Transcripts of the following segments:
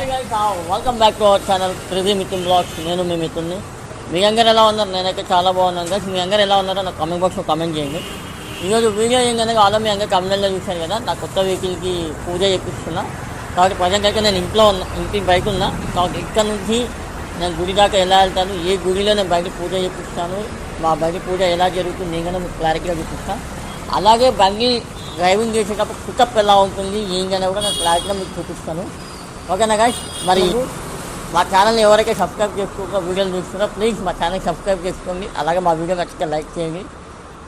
Hi guys, welcome back to our channel crazy Mithun blogs. నేను మీ మిథున్ని. మీ అందరు ఎలా ఉన్నారు? నేనైతే చాలా బాగున్నాను గైస్. మీ అందరు ఎలా ఉన్నారో నాకు కామెంట్ బాక్స్లో కామెంట్ చేయండి. ఈరోజు వీడియో ఏంటంటే ఆలో మీ అందరు కమెంట్లో చూశాను కదా, నా కొత్త వెహికల్కి పూజ చేపిస్తున్నా. కాబట్టి ప్రజెంట్ అయితే నేను ఇంటి బయట ఉన్నా. కాబట్టి ఇక్కడ నుంచి నేను గుడి దాకా ఎలా వెళ్తాను, ఏ గుడిలో నేను బయట పూజ చేపిస్తాను, మా బయట పూజ ఎలా జరుగుతుంది నేను కూడా మీకు క్లారిటీగా చూపిస్తాను. అలాగే బండి డ్రైవింగ్ చేసేటప్పుడు పికప్ ఎలా ఉంటుంది ఏంటనే కూడా నేను క్లారిటీగా మీకు చూపిస్తాను. ఓకేనా గైస్? మరి మా ఛానల్ని ఎవరైతే సబ్స్క్రైబ్ చేసుకోక వీడియోలు చూస్తున్నారో ప్లీజ్ మా ఛానల్ సబ్స్క్రైబ్ చేసుకోండి. అలాగే మా వీడియో ఖచ్చితంగా లైక్ చేయండి.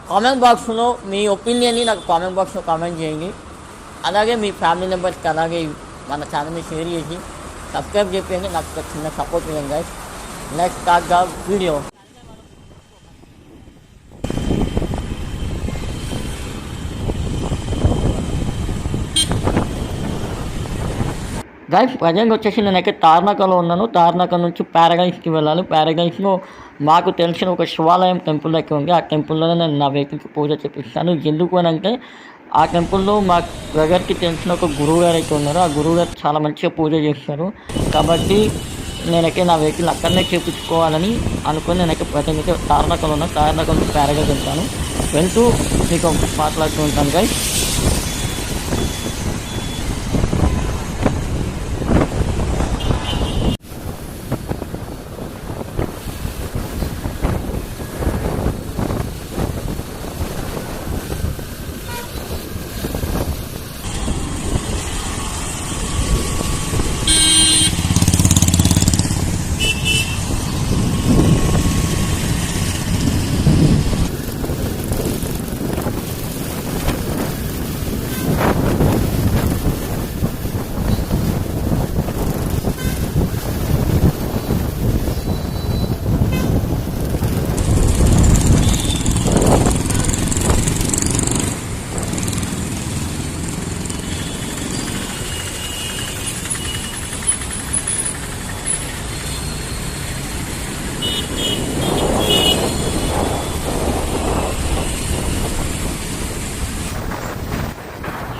కామెంట్ బాక్స్లో మీ ఒపీనియన్ని నాకు కామెంట్ బాక్స్లో కామెంట్ చేయండి. అలాగే మీ ఫ్యామిలీ మెంబర్స్కి అలాగే మన ఛానల్ని షేర్ చేసి సబ్స్క్రైబ్ చేయండి. నాకు ఒక చిన్న సపోర్ట్ చేయండి guys. Next start the video. Guys present వచ్చేసి నేనైతే తార్నాకలో ఉన్నాను. తార్నాక నుంచి ప్యారడైస్కి వెళ్ళాలి. ప్యారడైస్లో మాకు తెలిసిన ఒక శివాలయం టెంపుల్ దగ్గర ఉంది. ఆ టెంపుల్లోనే నేను నా వెహికల్కి పూజ చేపిస్తాను. ఎందుకు అని అంటే ఆ టెంపుల్లో మా బ్రదర్కి తెలిసిన ఒక గురువు గారు అయితే ఉన్నారు. ఆ గురువు గారు చాలా మంచిగా పూజ చేస్తారు. కాబట్టి నేనైతే నా వెహికల్ అక్కడనే చేపించుకోవాలని అనుకుని నేనైతే ప్రజెంట్ అయితే తార్నాకలో ఉన్నాను. తార్నాక నుంచి ప్యారడైస్ వెళ్తూ మీకు మాట్లాడుతూ ఉంటాను గైస్.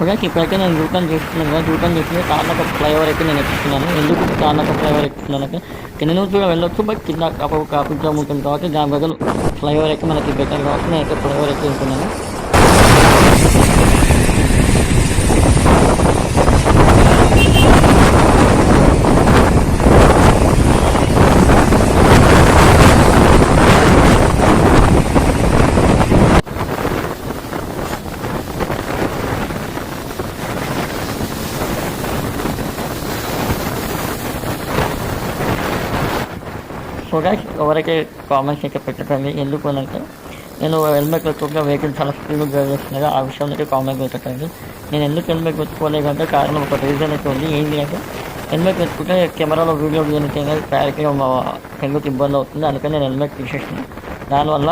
ఓకే, ఇప్పుడైతే నేను యూటర్న్ చేస్తున్నాను కదా. యూటర్న్ చేసి తార్నాక ఫ్లైఓవర్ అయితే నేను ఎక్కుతున్నాను. ఎందుకు తార్నాక ఫ్లైఓవర్ ఎక్కుతున్నాను అంటే కింద నుంచి కూడా వెళ్ళొచ్చు, బట్ కింద ట్రాఫిక్ జామ్ ఉంటుంది కాబట్టి దాని బదులు ఫ్లైఓవర్ అయితే మనకి బెటర్ కాబట్టి నేనైతే ఫ్లైఓవర్ అయితే వెళ్తున్నాను. సో గైస్, ఎవరైతే కామెంట్స్ అయితే పెట్టకండి. ఎందుకు అని అంటే నేను హెల్మెట్ పెట్టుకుంటే వెహికల్ చాలా స్పీడ్గా డ్రైవ్ చేస్తున్నాను. ఆ విషయంలో అయితే కామెంట్ పెట్టకండి. నేను ఎందుకు హెల్మెట్ పెట్టుకోలేదంటే కారణం ఒక రీజన్ అయితే ఉంది. ఏంటి అంటే హెల్మెట్ పెట్టుకుంటే కెమెరాలో వీడియో తీయడానికి క్లారిటీగా హెల్మెట్ ఇబ్బంది అవుతుంది. అందుకని నేను హెల్మెట్ తీసేస్తున్నాను. దానివల్ల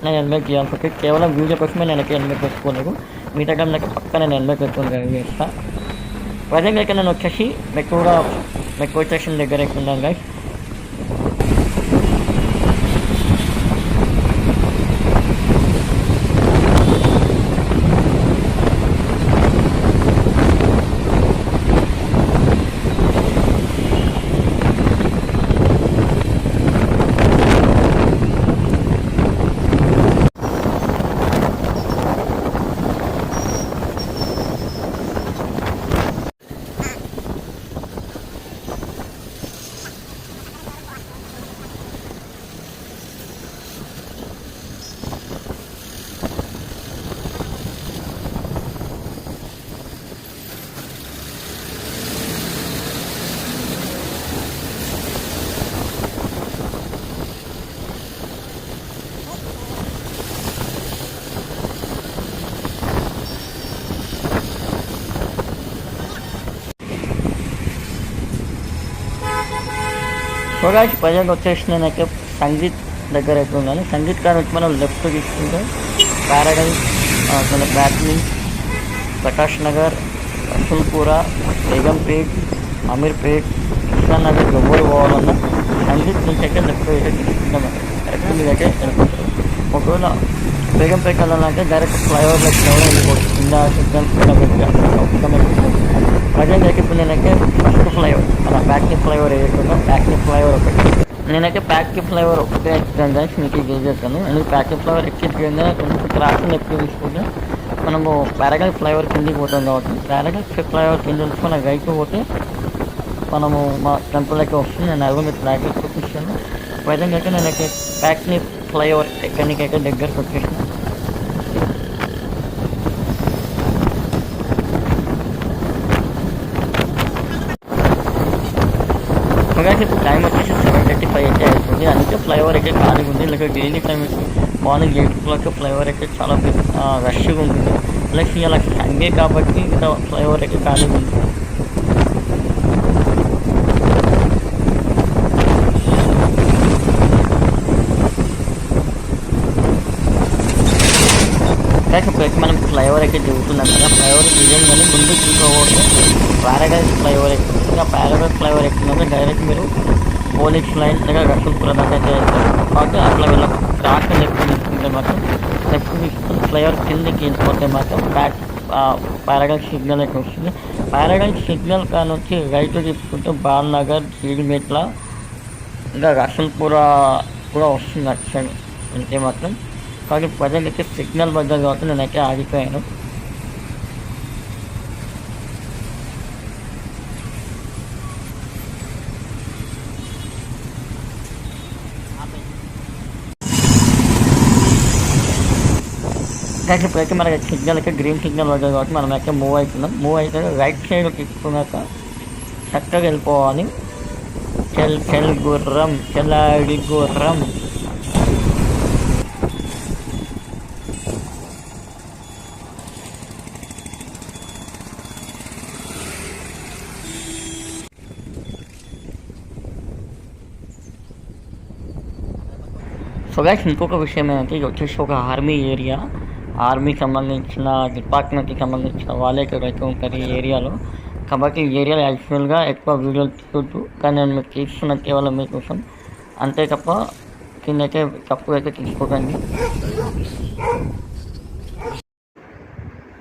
నేను హెల్మెట్ చేయాల్సి వస్తుంది. కేవలం వీడియో కోసమే నేను హెల్మెట్ పెట్టుకోలేదు. మిగతా టైం నాకు పక్క నేను హెల్మెట్ పెట్టుకుని డ్రైవ్ చేస్తాను. ప్రజెంట్ అయితే నేను వచ్చేసి మెట్రో స్టేషన్ దగ్గర ఎక్కున్నాను గైస్. సో గాయ్స్, ప్రజెంట్ వచ్చేసి నేనైతే సంగీత్ దగ్గర అయితే ఉన్నాను. సంగీత్ కాడ వచ్చి మనం లెఫ్ట్ తీసుకుంటే ప్యారడైజ్, మన బ్యాట్ని, ప్రకాష్ నగర్, రసూల్పుర, బేగంపేట్, అమీర్పేట్, కృష్ణానగర్ ఎవరు పోవాలన్నా సంగీత్ నుంచి అయితే లెఫ్ట్ అయితే తీసుకుంటాం. కరెక్ట్ మీద అయితే వెళ్ళిపోతారు. ఒకవేళ బేగంపేట వెళ్ళాలంటే డైరెక్ట్ ఫ్లైఓవర్లోకి కూడా వెళ్ళిపోవచ్చు. కింద సిగ్నల్స్ ప్రజెంట్ అయితే ఇప్పుడు నేనైతే ఫస్ట్ ఫ్లైఓవర్ అలా ప్యాక్ని ఫ్లైఓవర్ వేయకుండా ప్యాక్ని ఫ్లైఓవర్ ఒకటి నేనైతే ప్యాక్ని ఫ్లైఓవర్ ఒకటే ఎక్కించాను గైస్, మీకు ఇది చేస్తాను. ఎందుకు ప్యాక్ని ఫ్లైఓవర్ ఎక్కించగా కొంచెం క్రాక్ని ఎక్కువ తీసుకుంటే మనము పారాగల్ ఫ్లైఓవర్ కిందికి పోతాం కాబట్టి పారాగల్ ఫ్లైఓవర్ కింద నుంచి మనం రైట్ పోతే మనము మా టెంపుల్ అయితే వస్తుంది. నేను అవి మీకు ఫ్లాగ్ చూపిస్తాను. ప్రజెంట్ అయితే నేనైతే ప్యాక్ని ఫ్లైఓవర్ ఎక్కడికైతే దగ్గరకు వచ్చేసాను. అలాగే ఇప్పుడు టైం వచ్చేసి 7:35 అయితే అవుతుంది. అందుకే ఫ్లైఓవర్ అయితే ఖాళీగా ఉంది. ఇలాగ daily time morning 8 o'clock flyover అయితే చాలా రష్గా ఉంటుంది. ప్లస్ ఇలా సండే కాబట్టి ఇంకా ఫ్లైఓవర్ అయితే ఖాళీగా ఉంది. ఇప్పుడైతే మనం ఫ్లైఓవర్ అయితే దిగుతున్నాం కదా, ఫ్లైఓవర్ దిగంగానే ముందు తీసుకోవచ్చు పారాగల్ ఫ్లైఓవర్ ఎక్కుతుంది. ఆ పారాగల్ ఫ్లైఓవర్ ఎక్కుతున్నాక డైరెక్ట్ మీరు పోలీస్ లైన్ దగ్గర రసూల్పుర దాకా అయితే వెళ్తారు. కాబట్టి అట్లా వీళ్ళ క్రాస్ లెఫ్ట్ తీసుకుంటే మాత్రం లెఫ్ట్ తీసుకుని ఫ్లైఓవర్ కిందకి వెళ్ళిపోతే మాత్రం పారాగల్ సిగ్నల్ అయితే వస్తుంది. పారాగల్ సిగ్నల్ కానుంచి రైట్ తీసుకుంటే బాల్నగర్, జీడిమెట్ల ఇంకా రసూల్పుర కూడా వస్తుంది అటు సైడ్ అంటే మాత్రం. కాబట్టి ప్రజెంట్ అయితే సిగ్నల్ వద్ద కాబట్టి నేనైతే ఆగిపోయాను. ఇప్పుడైతే మనకి సిగ్నల్ అయితే గ్రీన్ సిగ్నల్ వద్ద కాబట్టి మనం అయితే మూవ్ అవుతున్నాం. మూవ్ అయితే రైట్ సైడ్ తీసుకున్నాక చక్కగా వెళ్ళిపోవాలి. చెల్ గుర్రం చెల్లాడి గుర్రం. సో గైస్ ఇంకొక విషయం ఏంటంటే ఇది వచ్చేసి ఒక ఆర్మీ ఏరియా, ఆర్మీకి సంబంధించిన డిపార్ట్మెంట్కి సంబంధించిన వాళ్ళే ఇక్కడైతే ఉంటుంది ఈ ఏరియాలో. కాబట్టి ఈ ఏరియాలో యాక్చువల్గా ఎక్కువ వీడియోలు తీసుకోవద్దు, కానీ నేను మీకు తీస్తున్న కేవలం మీకోసం అంతే తప్ప కిందైతే తప్పు అయితే తీసుకోకండి.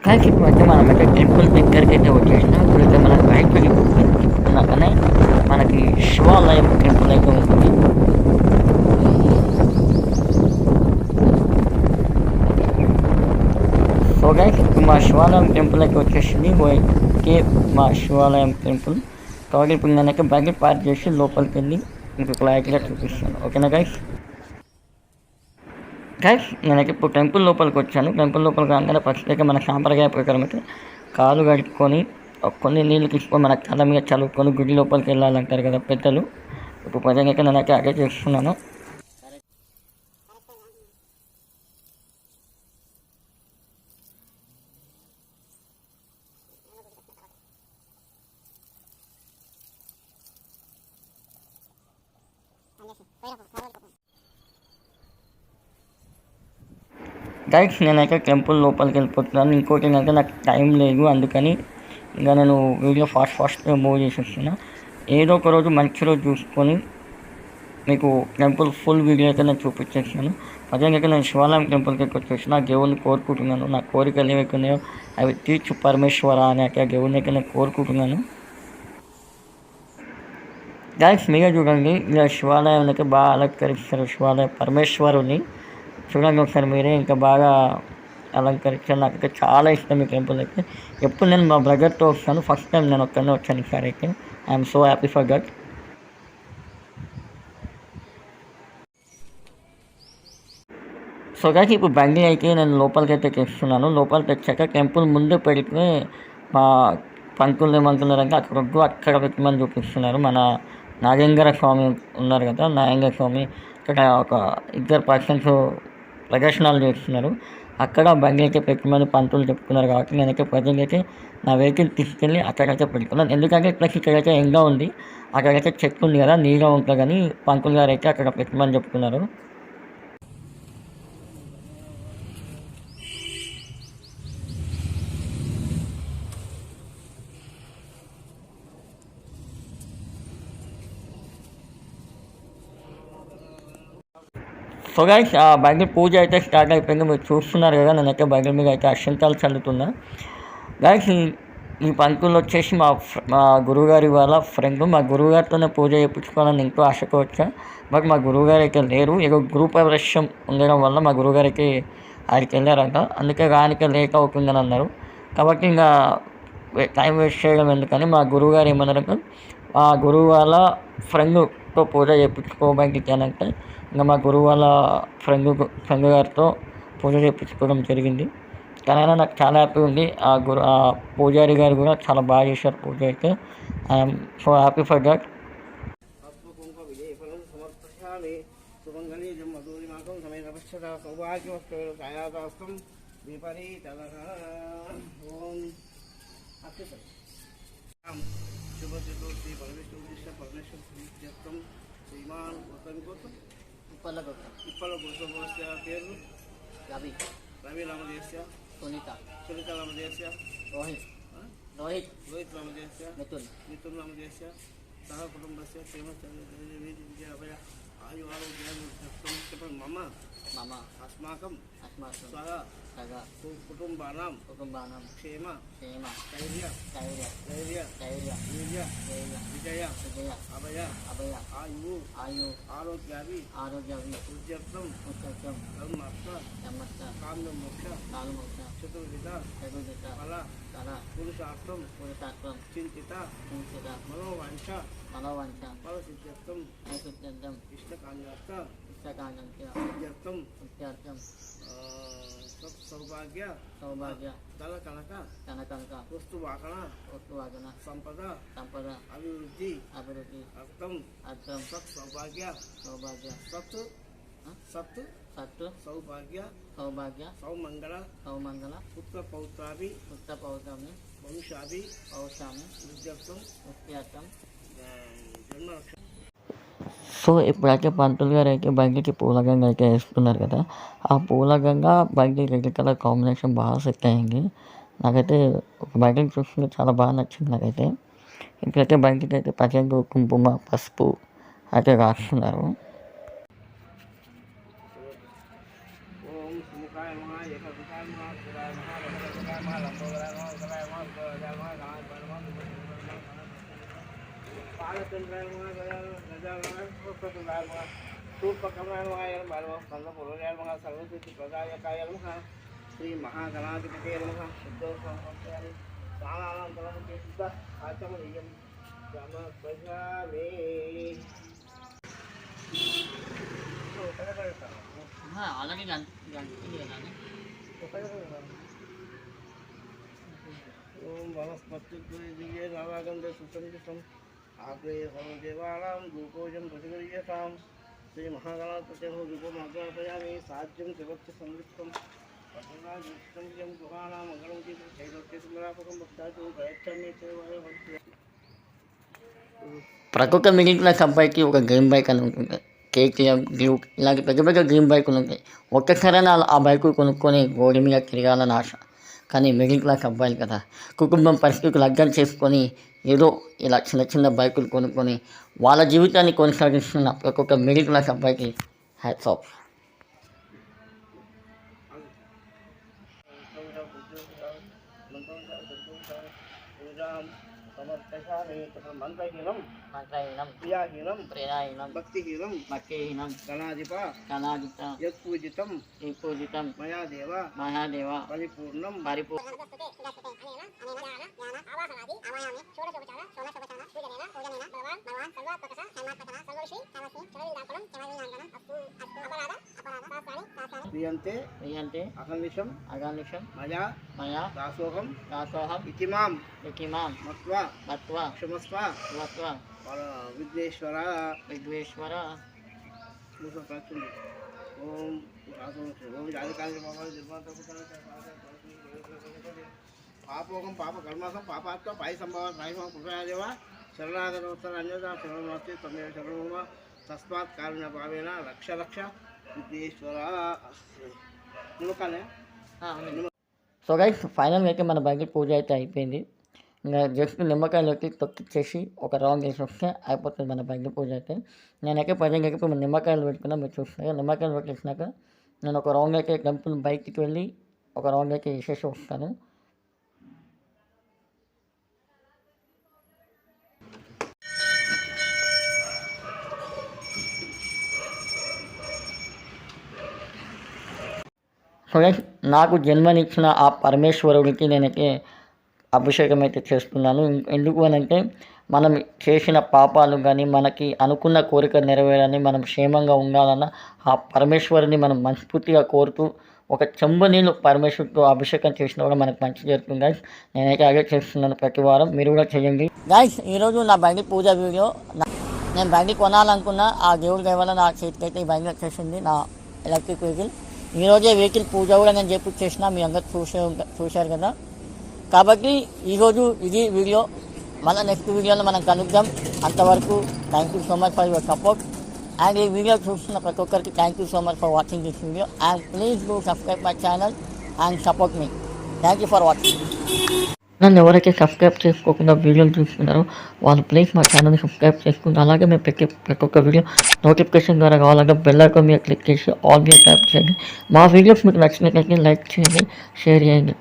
కానీ ఇప్పుడు అయితే మనమైతే టెంపుల్ దగ్గరికి అయితే వచ్చేసినాం. ఇప్పుడైతే మనం రైట్ తీసుకున్నాకనే మనకి శివాలయం టెంపుల్ అయితే ఉంటుంది. సో గైస్ మా శివాలయం టెంపుల్ అయితే వచ్చేసింది. మా శివాలయం టెంపుల్. కాబట్టి ఇప్పుడు నేనైతే బైక్ పార్క్ చేసి లోపలికి వెళ్ళి మీకు క్లారిటీగా చూపిస్తాను. ఓకేనా గైస్? నేనైతే ఇప్పుడు టెంపుల్ లోపలికి వచ్చాను. టెంపుల్ లోపలికి రాగానే ఫస్ట్ అయితే మన సాంప్రదాయ ప్రకారం అయితే కాలు కడుక్కొని కొన్ని నీళ్ళు తీసుకొని మన తల మీద చల్లుకొని గుడి లోపలికి వెళ్ళాలంటారు కదా పెద్దలు. ఇప్పుడు ప్రజెంట్ అయితే నేనైతే అదే చేస్తున్నాను. గైడ్స్ నేనైతే టెంపుల్ లోపలికి వెళ్ళిపోతున్నాను. ఇంకోటి ఏంటంటే నాకు టైం లేదు, అందుకని ఇంకా నేను వీడియో ఫాస్ట్గా మూవ్ చేసేస్తున్నా. ఏదో ఒక రోజు మంచి రోజు చూసుకొని మీకు టెంపుల్ ఫుల్ వీడియో అయితే నేను చూపించేస్తాను. అదేవిధంగా నేను శివాలయం టెంపుల్కి వచ్చేసి నా దేవుని కోరుకుంటున్నాను. నా కోరికలు ఏవైతున్నాయో అవి తీర్చు పరమేశ్వర అని ఆ దేవుని అయితే నేను కోరుకుంటున్నాను. గైడ్స్ మీరే చూడండి, ఇలా శివాలయం అయితే బాగా అలంకరిస్తారు. శివాలయం పరమేశ్వరుని చూడండి ఒకసారి మీరే, ఇంకా బాగా అలంకరించాను. నాకైతే చాలా ఇష్టం ఈ టెంపుల్ అయితే. ఎప్పుడు నేను మా బ్రదర్తో వస్తాను, ఫస్ట్ టైం నేను ఒక్కనే వచ్చాను ఈసారి అయితే. I'm so happy for that. So guys ఇప్పుడు బండి అయితే నేను లోపలికి అయితే తెస్తున్నాను. లోపలికి తెచ్చాక టెంపుల్ ముందు పెడితే మా పంతులు ఏమంటున్నారంటే అక్కడ పెట్టమని చూపిస్తున్నారు. మన నాగేంద్ర స్వామి ఉన్నారు కదా, నాగేంద్ర స్వామి అక్కడ ఒక 2 పర్సన్స్ ప్రదర్శనలు చేస్తున్నారు. అక్కడ బండి అయితే పెట్టమని పంతులు చెప్తున్నారు. కాబట్టి నేనైతే ప్రజెంట్ అయితే నా వెహికల్ తీసుకెళ్ళి అక్కడైతే పెడుతున్నాను. ఎందుకంటే ప్లస్ ఇక్కడైతే ఎంగా ఉంది, అక్కడైతే చెట్టు ఉంది కదా నీట్గా ఉంటుందని పంతులు గారు అయితే అక్కడ పెట్టమని చెప్తున్నారు. సో గైస్ ఆ బైబిల్ పూజ అయితే స్టార్ట్ అయిపోయింది. మీరు చూస్తున్నారు కదా, నేనైతే బైబిల్ మీద అయితే అక్షంతాలు చల్లుతున్నా. గైస్ ఈ పంతులు వచ్చేసి మా గురువుగారి వాళ్ళ ఫ్రెండ్. మా గురువుగారితోనే పూజ చేయించుకోవాలని ఎంతో ఆశతో వచ్చా. బట్ మా గురువుగారు అయితే లేరు. ఏదో గృహప్రవేశం ఉండడం వల్ల మా గురువుగారికి ఆడికి వెళ్ళారంట. అందుకే రానికి లేట్ అవుతుందని అన్నారు. కాబట్టి ఇంకా టైం వేస్ట్ చేయడం ఎందుకని మా గురువుగారు ఏమన్నారంటే ఆ గురువు వాళ్ళ ఫ్రెండ్తో పూజ చేయించుకోవడానికి అంటే ఇంకా మా గురువు వాళ్ళ ఫ్రెండ్ గారితో పూజ చేయించుకోవడం జరిగింది. కానీ అయినా నాకు చాలా హ్యాపీ ఉంది. ఆ పూజారి గారు కూడా చాలా బాగా చేశారు పూజ అయితే. I'm so happy for that. Shriman Uppala పేర్లు రవి రామదేశ్య సునీత రామదేశ్య రోహిత్ రామదేశ్య మిథున్ రామదేశ్య సహ కుటుంబస్య శ్రీమభయ ఆయు ఆరోగ్యం మమ అస్మాకం సహ కుటుంబానాం క్షేమ ధైర్య వీర్య విజయ అభయ ఆయు ఆరోగ్యావి ఉద్యర్థం ధర్మర్థ కామ్య మోక్ష చతుర్విధ ఫల పురుషార్థం చింతిత మనోవాంఛ ఫల సిద్ధ్యర్థం ఇష్టకామ్యార్థ సౌభాగ్య ధన కనక వస్తువాహన సంపద అభివృద్ధి అర్థం సౌభాగ్య సత్ సౌభాగ్య సౌమంగళ పుత్ర పౌత్రాభి వంశాభి వృద్ధ్యర్థం జన్మరక్ష. సో ఇప్పుడైతే పంతులు గారు అయితే బండికి పూలగంగ అయితే వేస్తున్నారు కదా. ఆ పూలగంగ బండి రెడ్ కలర్ కాంబినేషన్ బాగా సెట్ అయింది. నాకైతే ఒక బండిని చూస్తుంటే చాలా బాగా నచ్చింది నాకైతే. ఇప్పుడైతే బండికి అయితే పచ్చంగు కుంకుమ పసుపు అయితే రాస్తున్నారు. శ్రీ మహాగణాధిపతే నమః శుద్ధోపచారి స్నానానంతరం శుద్ధ ఆచమనీయం సమర్పయామి. ఓం వనస్పతి నారాగంధ సుసంగీతం ఆగ్రేయ సర్వదేవానాం గోకోజం ప్రతిగరీయతాం. శ్రీ మహాగణాధిపతే రూపమాగ్రహయామి. సాధ్యం జగత్య సంయుక్తం ప్రతి ఒక్క మిడిల్ క్లాస్ అబ్బాయికి ఒక డ్రీమ్ బైక్ అని ఉంటుంది. కేటీఎం, డ్యూక్ ఇలాంటి పెద్ద పెద్ద డ్రీమ్ బైకులు ఉంటాయి. ఒక్కసారైనా ఆ బైకులు కొనుక్కొని రోడ్డు మీద తిరగాలని ఆశ. కానీ మిడిల్ క్లాస్ అబ్బాయిలు కదా, కుటుంబం పరిస్థితులు అర్థం చేసుకొని ఏదో ఇలా చిన్న చిన్న బైకులు కొనుక్కొని వాళ్ళ జీవితాన్ని కొనసాగిస్తున్న ప్రతి ఒక్క మిడిల్ క్లాస్ అబ్బాయికి హ్యాట్స్ ఆఫ్. మంత్రహీనం ప్రియాహీనం భక్తిహీనం గణాధిప యత్పూజితం మయాదేవ పరిపూర్ణం ప్రియంతే అహర్నిశం మయా దాసోహం ఇతిమాం మత్వా క్షమస్వ విఘ్నేశ్వర ఓం పాపోకం పాప కర్మాసం పాపాత్మ పాయి సంభవ సాయిమ కృపయాదేవ శరణాగతోత్తర అన్యత శరణమస్తి తమేవ శరణమ తస్మాత్ కారుణ్య భావేన రక్ష విఘ్నేశ్వర. సో గైస్ ఫైనల్గా అయితే మన బైక్ పూజ అయితే అయిపోయింది. ఇంకా జస్ట్ నిమ్మకాయలు పెట్టి తొక్కిచ్చేసి ఒక రౌండ్ వేసి వస్తే అయిపోతుంది మన బైక్ పూజ అయితే. నేనైతే ప్రజెంట్ అయితే నిమ్మకాయలు పెట్టుకున్నా, మీరు చూస్తున్నా. నిమ్మకాయలు పెట్టేసినాక నేను ఒక రౌండ్ అయితే టెంపుల్ బైక్కి వెళ్ళి ఒక రౌండ్ అయితే వేసేసి వస్తాను. సో గైస్ నాకు జన్మనిచ్చిన ఆ పరమేశ్వరుడికి నేనైతే అభిషేకం అయితే చేస్తున్నాను. ఎందుకు అని అంటే మనం చేసిన పాపాలు కానీ మనకి అనుకున్న కోరిక నెరవేరాలని మనం క్షేమంగా ఉండాలన్న ఆ పరమేశ్వరుని మనం మనస్ఫూర్తిగా కోరుతూ ఒక చెంబు నీళ్ళు పరమేశ్వరుడితో అభిషేకం చేసినా కూడా మనకు మంచి జరుగుతుంది గైస్. నేనైతే అదే చేస్తున్నాను ప్రతి వారం, మీరు కూడా చేయండి గైస్. ఈరోజు నా బండి పూజ వీడియో. నేను బండి కొనాలనుకున్న ఆ దేవుడి దయ వల్ల నా చేతికైతే ఈ బండి వచ్చేసింది, నా ఎలక్ట్రిక్ వెహికల్. ఈరోజే వెహికల్ పూజ కూడా నేను చేపించేసిన, మీ అందరూ చూశారు కదా. కాబట్టి ఈరోజు ఇది వీడియో. మళ్ళీ నెక్స్ట్ వీడియోలో మనం కలుద్దాం. అంతవరకు thank you so much for your support. And ఈ వీడియో చూస్తున్న ప్రతి ఒక్కరికి thank you so much for watching this video. And please do subscribe my channel and support me. Thank you for watching. నన్ను ఎవరైతే సబ్స్క్రైబ్ చేసుకోకుండా వీడియోలు చూస్తున్నారో వాళ్ళు ప్లీజ్ మా ఛానల్ని సబ్స్క్రైబ్ చేసుకుంటారు. అలాగే మేము ప్రతి ఒక్క వీడియో నోటిఫికేషన్ ద్వారా కావాలంటే బెల్ ఐకాన్ మీద క్లిక్ చేసి ఆల్ మీద ట్యాప్ చేయండి. మా వీడియోస్ మీకు నచ్చినట్లయితే లైక్ చేయండి, షేర్ చేయండి.